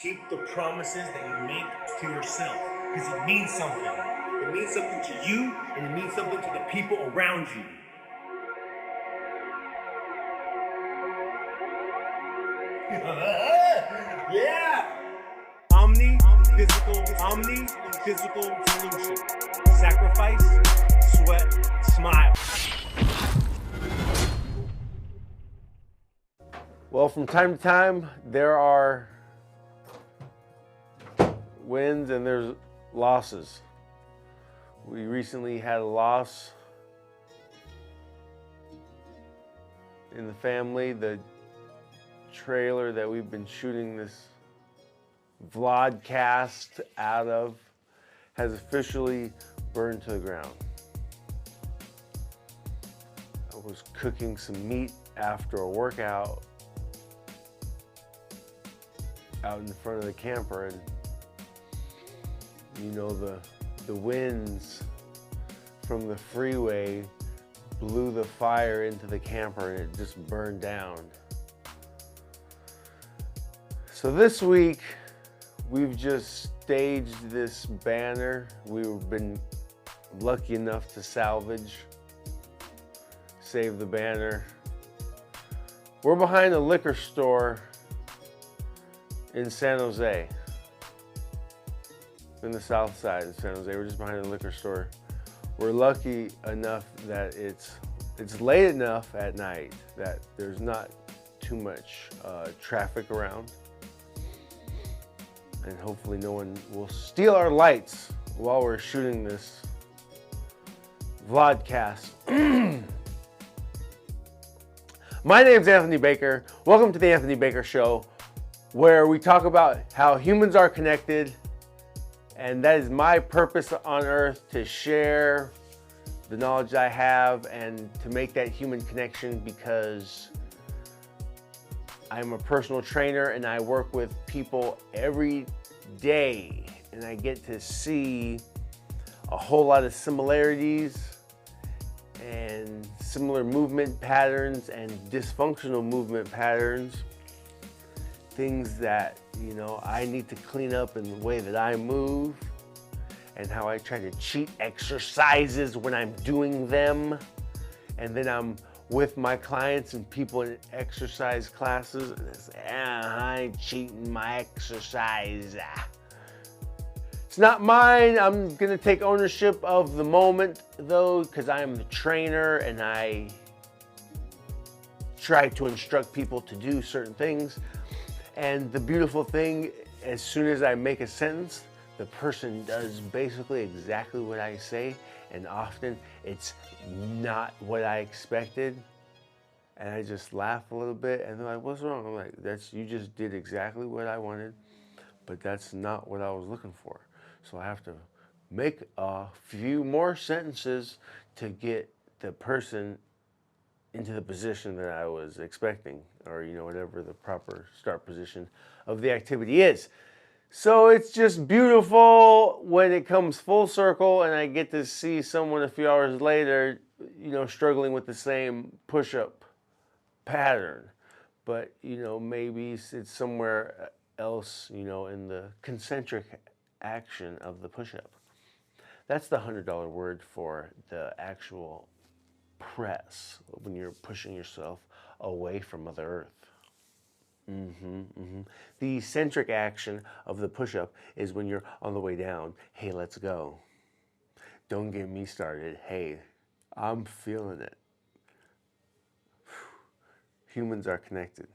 Keep the promises that you make to yourself because it means something. It means something to you and it means something to the people around you. Yeah! Omni physical solution. Sacrifice, sweat, smile. Well, from time to time, there are wins and there's losses. We recently had a loss in the family. The trailer that we've been shooting this vlogcast out of has officially burned to the ground. I was cooking some meat after a workout out in front of the camper, and you know, the winds from the freeway blew the fire into the camper and it just burned down. So this week we've just staged this banner we've been lucky enough to salvage, save the banner. We're behind a liquor store in San Jose, in the south side of San Jose. We're just behind a liquor store. We're lucky enough that it's late enough at night that there's not too much traffic around, and hopefully no one will steal our lights while we're shooting this vlogcast. My name's Anthony Baker. Welcome to the Anthony Baker Show, where we talk about how humans are connected, and that is my purpose on earth, to share the knowledge I have and to make that human connection, because I'm a personal trainer and I work with people every day, and I get to see a whole lot of similarities and similar movement patterns and dysfunctional movement patterns, things that, you know, I need to clean up in the way that I move, and how I try to cheat exercises when I'm doing them. And then I'm with my clients and people in exercise classes, and they say, I ain't cheating my exercise. It's not mine. I'm gonna take ownership of the moment though, because I am the trainer and I try to instruct people to do certain things. And the beautiful thing, as soon as I make a sentence, the person does basically exactly what I say, and often it's not what I expected. And I just laugh a little bit, and they're like, what's wrong? I'm like, you just did exactly what I wanted, but that's not what I was looking for. So I have to make a few more sentences to get the person into the position that I was expecting, or, you know, whatever the proper start position of the activity is. So it's just beautiful when it comes full circle and I get to see someone a few hours later, you know, struggling with the same push-up pattern. But, you know, maybe it's somewhere else, you know, in the concentric action of the push-up. That's the $100 word for the actual press, when you're pushing yourself away from Mother Earth. The eccentric action of the push-up is when you're on the way down. Hey, let's go. Don't get me started. Hey, I'm feeling it. Humans are connected.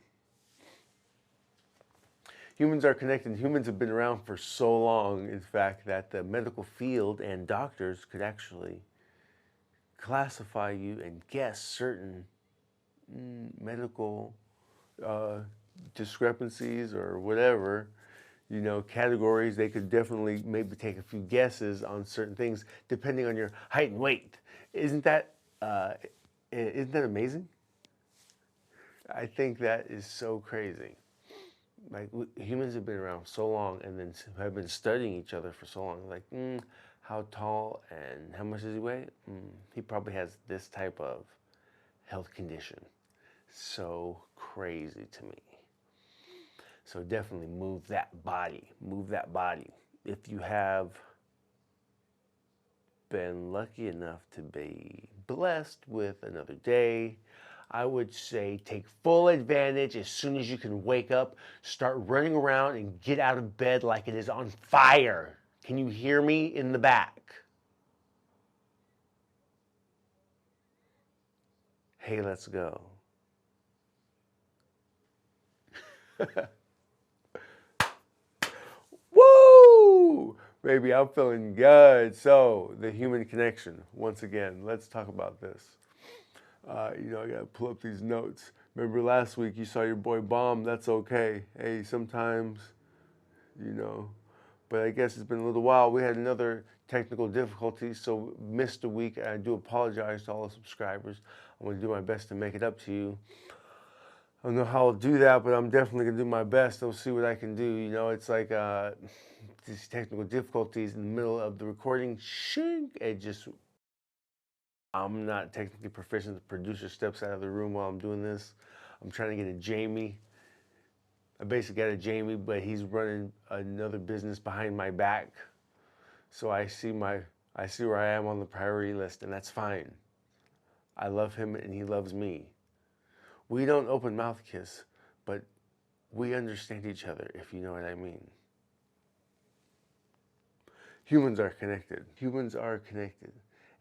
Humans are connected. Humans have been around for so long, in fact, that the medical field and doctors could actually classify you and guess certain medical discrepancies or whatever, you know, categories. They could definitely maybe take a few guesses on certain things depending on your height and weight. Isn't that amazing? I think that is so crazy. Like, humans have been around so long and then have been studying each other for so long. Like, how tall and how much does he weigh? He probably has this type of health condition. So crazy to me. So definitely move that body. Move that body. If you have been lucky enough to be blessed with another day, I would say take full advantage as soon as you can wake up. Start running around and get out of bed like it is on fire. Can you hear me in the back? Hey, let's go. Woo! Baby, I'm feeling good. So, the human connection. Once again, let's talk about this. I gotta pull up these notes. Remember last week you saw your boy bomb? That's okay. Hey, sometimes, but I guess it's been a little while. We had another technical difficulty, so missed a week. And I do apologize to all the subscribers. I'm gonna do my best to make it up to you. I don't know how I'll do that, but I'm definitely gonna do my best. I'll see what I can do. It's like these technical difficulties in the middle of the recording. Shink! I'm not technically proficient. The producer steps out of the room while I'm doing this. I'm trying to get a Jamie. I basically got a Jamie, but he's running another business behind my back. So I see where I am on the priority list, and that's fine. I love him and he loves me. We don't open mouth kiss, but we understand each other, if you know what I mean. Humans are connected. Humans are connected.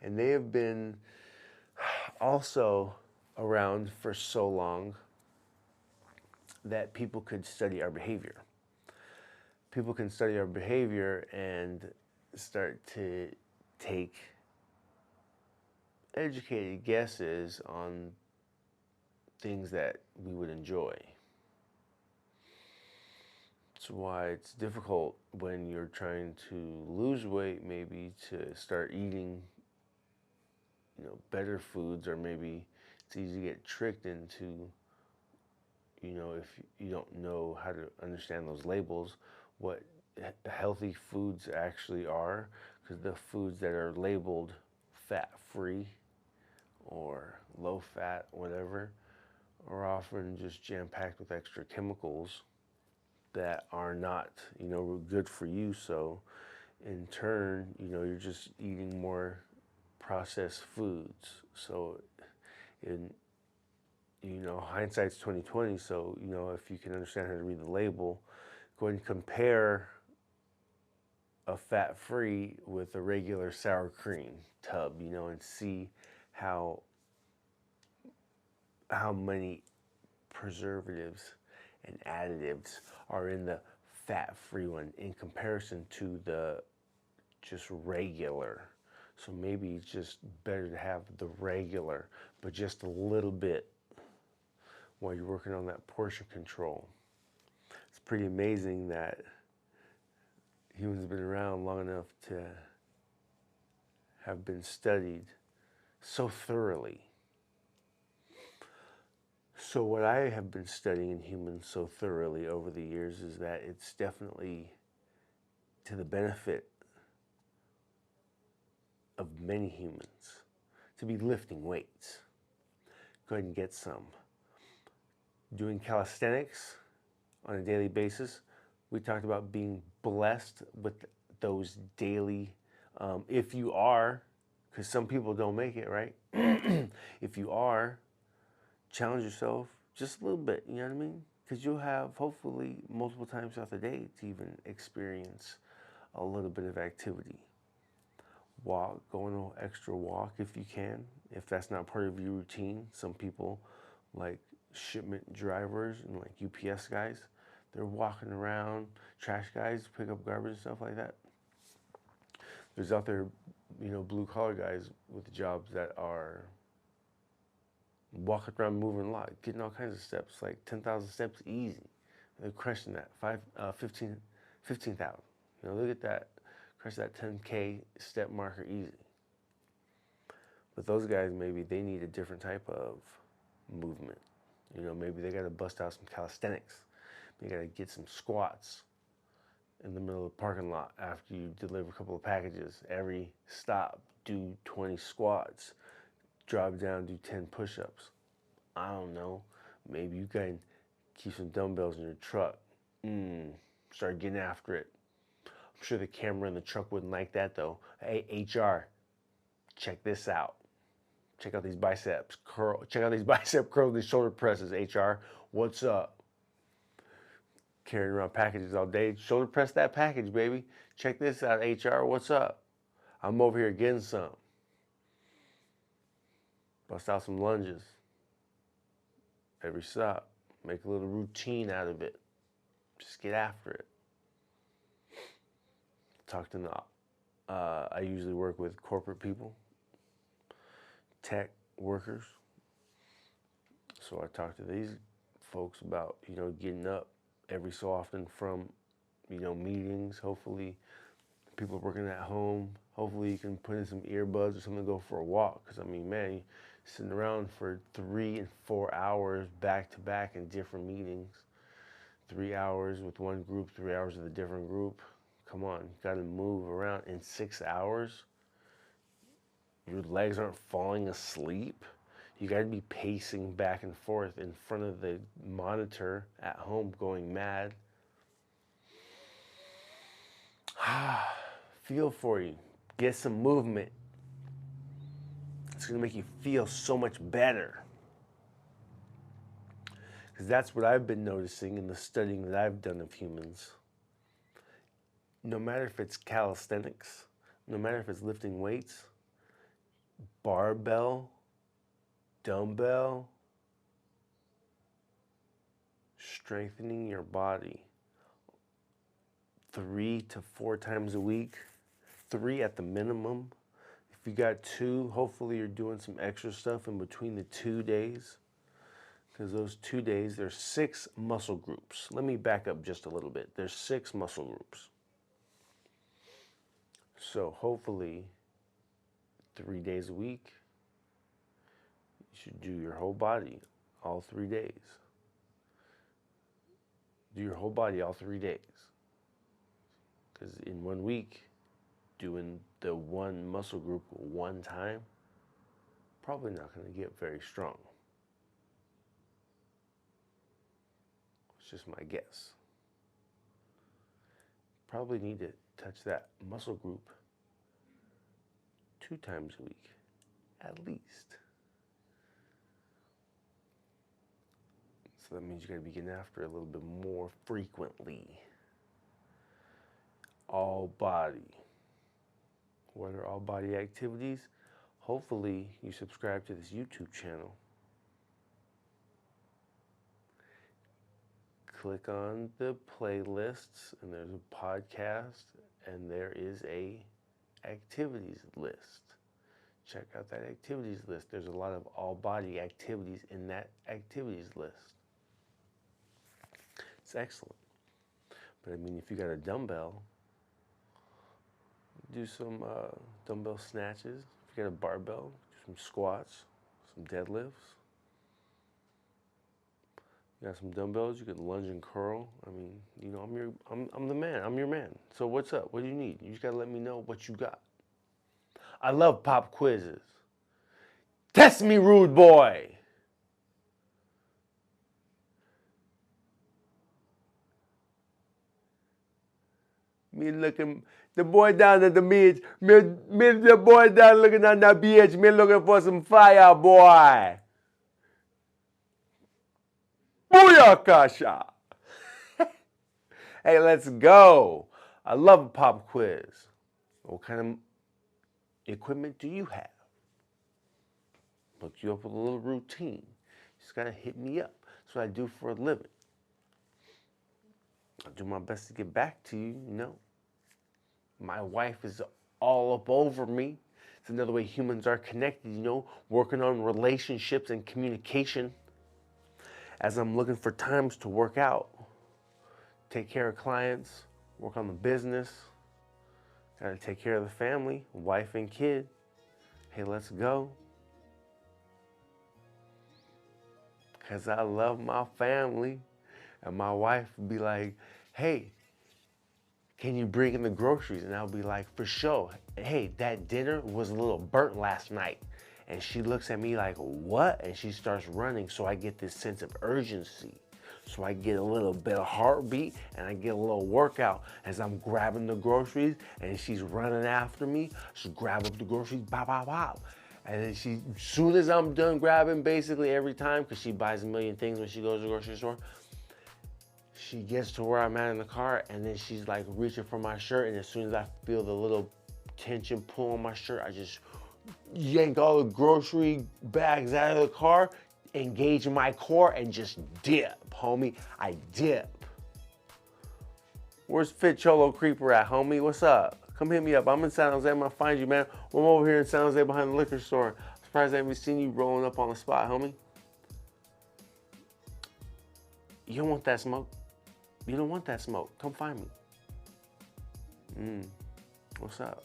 And they have been also around for so long that people could study our behavior. People can study our behavior and start to take educated guesses on things that we would enjoy. That's why it's difficult when you're trying to lose weight, maybe to start eating, better foods, or maybe it's easy to get tricked into, if you don't know how to understand those labels, what healthy foods actually are, because the foods that are labeled fat-free or low-fat, whatever, are often just jam-packed with extra chemicals that are not, good for you. So in turn, you're just eating more processed foods. So hindsight's 2020. So, if you can understand how to read the label, go ahead and compare a fat-free with a regular sour cream tub, and see how many preservatives and additives are in the fat-free one in comparison to the just regular. So maybe it's just better to have the regular, but just a little bit while you're working on that portion control. It's pretty amazing that humans have been around long enough to have been studied so thoroughly. So what I have been studying in humans so thoroughly over the years is that it's definitely to the benefit of many humans to be lifting weights. Go ahead and get some. Doing calisthenics on a daily basis. We talked about being blessed with those daily, if you are, because some people don't make it, right? If you are, challenge yourself just a little bit, you know what I mean? Because you'll have, hopefully, multiple times throughout the day to even experience a little bit of activity. Walk, go on an extra walk if you can, if that's not part of your routine. Some people, like shipment drivers and like UPS guys, they're walking around, trash guys, pick up garbage and stuff like that. There's out there, blue collar guys with jobs that are walking around, moving a lot, getting all kinds of steps, like 10,000 steps easy. They're crushing that, 15,000. Look at that, crush that 10K step marker easy. But those guys, maybe they need a different type of movement. Maybe they got to bust out some calisthenics. You got to get some squats in the middle of the parking lot after you deliver a couple of packages. Every stop, do 20 squats. Drop down, do 10 push-ups. I don't know. Maybe you can keep some dumbbells in your truck. Start getting after it. I'm sure the camera in the truck wouldn't like that though. Hey, HR, check this out. Check out these biceps curl. Check out these bicep curls, these shoulder presses. HR, what's up? Carrying around packages all day. Shoulder press that package, baby. Check this out, HR. What's up? I'm over here getting some. Bust out some lunges. Every stop. Make a little routine out of it. Just get after it. Talk to I usually work with corporate people, tech workers. So I talk to these folks about, getting up every so often from, meetings. Hopefully people working at home, hopefully you can put in some earbuds or something to go for a walk. Because, man, you're sitting around for 3 and 4 hours back to back in different meetings. 3 hours with one group, 3 hours with a different group. Come on, you got to move around in 6 hours. Your legs aren't falling asleep. You got to be pacing back and forth in front of the monitor at home going mad. Feel for you. Get some movement. It's going to make you feel so much better. Because that's what I've been noticing in the studying that I've done of humans. No matter if it's calisthenics, no matter if it's lifting weights, barbell, dumbbell, strengthening your body 3 to 4 times a week, 3 at the minimum. If you got 2, hopefully you're doing some extra stuff in between the 2 days. Because those 2 days, there's 6 muscle groups. Let me back up just a little bit. There's 6 muscle groups. So hopefully 3 days a week, you should do your whole body all 3 days. Do your whole body all 3 days. Because in 1 week, doing the one muscle group 1 time, probably not going to get very strong. It's just my guess. Probably need to touch that muscle group 2 times a week, at least. So that means you gotta be getting after it a little bit more frequently. All body. What are all body activities? Hopefully you subscribe to this YouTube channel. Click on the playlists and there's a podcast and there is a activities list. Check out that activities list. There's a lot of all body activities in that activities list. It's excellent. But if you got a dumbbell, do some dumbbell snatches. If you got a barbell, do some squats, some deadlifts. You got some dumbbells, you can lunge and curl. I'm the man. I'm your man. So what's up? What do you need? You just gotta let me know what you got. I love pop quizzes. Test me, rude boy. Me looking, the boy down at the beach. Me the boy down looking on the beach. Me looking for some fire, boy. Booyakasha! Hey, let's go. I love a pop quiz. What kind of equipment do you have? Look you up with a little routine. You just gotta hit me up. That's what I do for a living. I'll do my best to get back to you, My wife is all up over me. It's another way humans are connected, working on relationships and communication. As I'm looking for times to work out, take care of clients, work on the business, gotta take care of the family, wife and kid. Hey, let's go. Because I love my family. And my wife would be like, hey, can you bring in the groceries? And I'll be like, for sure. Hey, that dinner was a little burnt last night. And she looks at me like, what? And she starts running, so I get this sense of urgency. So I get a little bit of heartbeat and I get a little workout as I'm grabbing the groceries and she's running after me. She grab up the groceries, bop, bop, bop. And then as soon as I'm done grabbing basically every time, because she buys a million things when she goes to the grocery store, she gets to where I'm at in the car and then she's like reaching for my shirt, and as soon as I feel the little tension pull on my shirt, I just yank all the grocery bags out of the car, engage my core, and just dip, homie. I dip. Where's Fit Cholo Creeper at, homie? What's up? Come hit me up. I'm in San Jose. I'm gonna find you, man. I'm over here in San Jose behind the liquor store. I'm surprised I haven't seen you rolling up on the spot, homie. You don't want that smoke. You don't want that smoke. Come find me. What's up?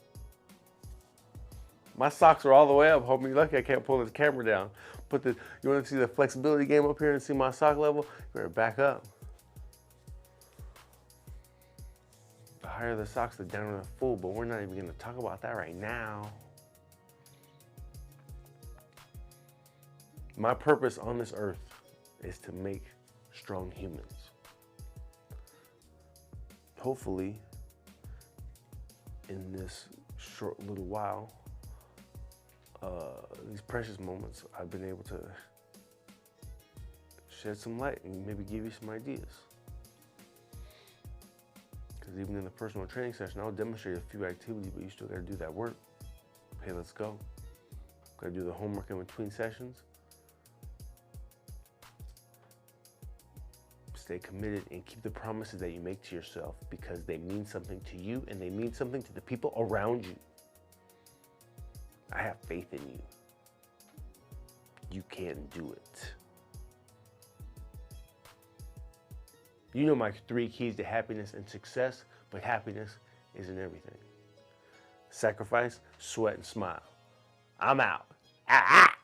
My socks are all the way up, homie. You're lucky I can't pull the camera down. You want to see the flexibility game up here and see my sock level? You better back up. The higher the socks, the downer the fool, but we're not even going to talk about that right now. My purpose on this earth is to make strong humans. Hopefully, in this short little while, these precious moments, I've been able to shed some light and maybe give you some ideas. Because even in the personal training session, I'll demonstrate a few activities, but you still got to do that work. Hey, let's go. Got to do the homework in between sessions. Stay committed and keep the promises that you make to yourself, because they mean something to you and they mean something to the people around you. I have faith in you. You can do it. You know my 3 keys to happiness and success, but happiness isn't everything. Sacrifice, sweat, and smile. I'm out. Ah, ah.